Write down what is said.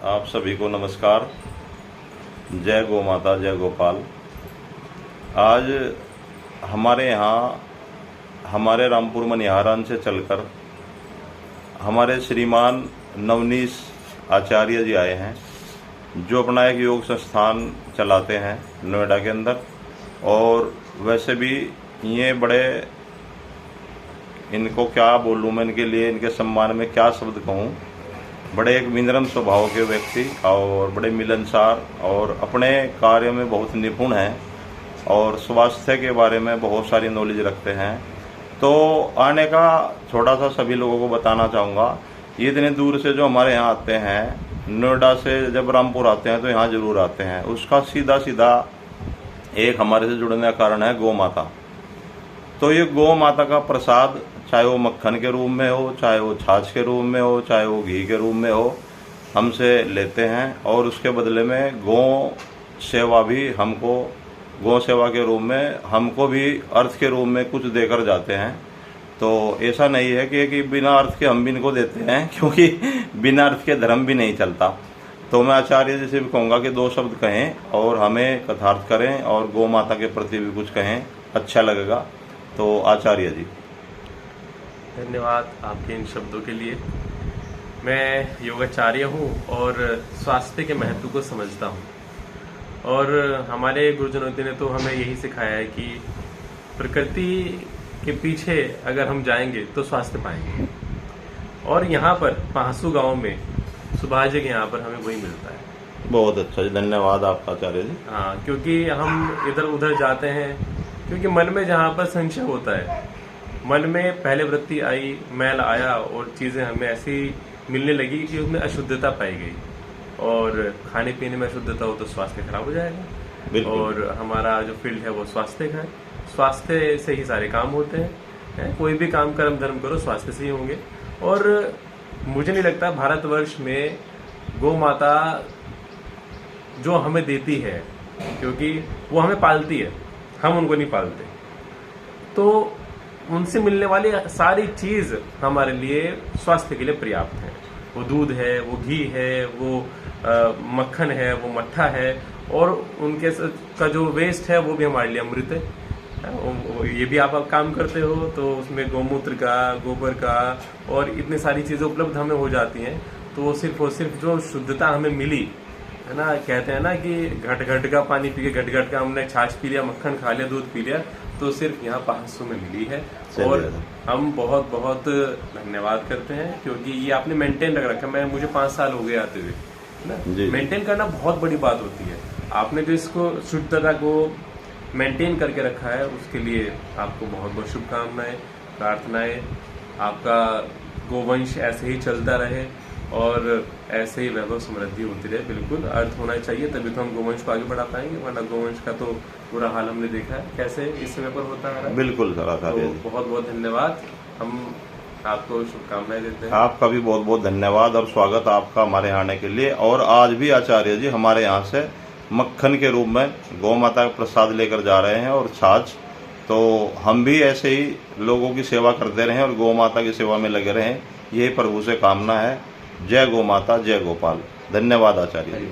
आप सभी को नमस्कार। जय गौ माता, जय गोपाल। आज हमारे यहाँ हमारे रामपुर मनिहारन से चलकर हमारे श्रीमान नवनीश आचार्य जी आए हैं, जो अपना एक योग संस्थान चलाते हैं नोएडा के अंदर। और वैसे भी ये बड़े, इनको क्या बोलूँ मैं, इनके लिए, इनके सम्मान में क्या शब्द कहूँ। बड़े एक विनम्र स्वभाव के व्यक्ति और बड़े मिलनसार और अपने कार्य में बहुत निपुण हैं और स्वास्थ्य के बारे में बहुत सारी नॉलेज रखते हैं। तो आने का थोड़ा सा सभी लोगों को बताना चाहूँगा। ये इतने दूर से जो हमारे यहाँ आते हैं, नोएडा से जब रामपुर आते हैं तो यहाँ ज़रूर आते हैं। उसका सीधा सीधा एक हमारे से जुड़ने का कारण है गौ माता। तो ये गौ माता का प्रसाद, चाहे वो मक्खन के रूप में हो, चाहे वो छाछ के रूप में हो, चाहे वो घी के रूप में हो, हमसे लेते हैं। और उसके बदले में गौ सेवा भी हमको, गौ सेवा के रूप में हमको भी अर्थ के रूप में कुछ देकर जाते हैं। तो ऐसा नहीं है कि बिना अर्थ के हम भी इनको देते हैं, क्योंकि बिना अर्थ के धर्म भी नहीं चलता। तो मैं आचार्य जी से भी कहूँगा कि दो शब्द कहें और हमें कथार्थ करें और गौ माता के प्रति भी कुछ कहें, अच्छा लगेगा। तो आचार्य जी। धन्यवाद आपके इन शब्दों के लिए। मैं योगाचार्य हूँ और स्वास्थ्य के महत्व को समझता हूँ। और हमारे गुरुजनों ने तो हमें यही सिखाया है कि प्रकृति के पीछे अगर हम जाएंगे तो स्वास्थ्य पाएंगे। और यहाँ पर पहासू गांव में सुभाष जी के यहाँ पर हमें वही मिलता है। बहुत अच्छा जी, धन्यवाद आपका आचार्य जी। हाँ, क्योंकि हम इधर उधर जाते हैं, क्योंकि मन में जहाँ पर संशय होता है, मन में पहले वृत्ति आई, मैल आया और चीज़ें हमें ऐसी मिलने लगी कि उसमें अशुद्धता पाई गई। और खाने पीने में अशुद्धता हो तो स्वास्थ्य खराब हो जाएगा। और हमारा जो फील्ड है वो स्वास्थ्य का है। स्वास्थ्य से ही सारे काम होते हैं। कोई भी काम कर्म धर्म करो, स्वास्थ्य से ही होंगे। और मुझे नहीं लगता भारतवर्ष में गौ माता जो हमें देती है, क्योंकि वो हमें पालती है, हम उनको नहीं पालते, तो उनसे मिलने वाली सारी चीज हमारे लिए स्वास्थ्य के लिए पर्याप्त है। वो दूध है, वो घी है, वो मक्खन है, वो मट्ठा है, और उनके का जो वेस्ट है वो भी हमारे लिए अमृत है। ये भी आप काम करते हो तो उसमें गौमूत्र का, गोबर का और इतनी सारी चीजें उपलब्ध हमें हो जाती हैं। तो वो सिर्फ जो शुद्धता हमें मिली है ना, कहते हैं ना कि घट घट का पानी पी के, घट घट का हमने छाछ पी लिया, मक्खन खा लिया, दूध पी लिया, तो सिर्फ यहाँ पहासू में मिली है। और हम बहुत बहुत धन्यवाद करते हैं, क्योंकि ये आपने मेंटेन रख रखा है। मुझे 5 साल हो गए आते हुए ना। मेंटेन करना बहुत बड़ी बात होती है। आपने जो इसको शुद्धता को मेंटेन करके रखा है, उसके लिए आपको बहुत बहुत शुभकामनाएं, प्रार्थनाएं। आपका गोवंश ऐसे ही चलता रहे और ऐसे ही वैभव समृद्धि होती रहे। बिल्कुल अर्थ होना चाहिए, तभी तो हम गोवंश को आगे बढ़ा पाएंगे, वरना गोवंश का तो बुरा हाल हमने देखा है कैसे इस समय पर होता है। बिल्कुल सर, तो बहुत बहुत धन्यवाद। हम आपको शुभकामनाएं देते हैं। आपका भी बहुत बहुत धन्यवाद और स्वागत आपका हमारे यहाँ आने के लिए। और आज भी आचार्य जी हमारे यहाँ से मक्खन के रूप में गौ माता का प्रसाद लेकर जा रहे हैं और छाछ। तो हम भी ऐसे ही लोगों की सेवा करते रहें और गौ माता की सेवा में लगे रहें, यही प्रभु से कामना है। जय गौ माता, जय गोपाल। धन्यवाद आचार्य जी।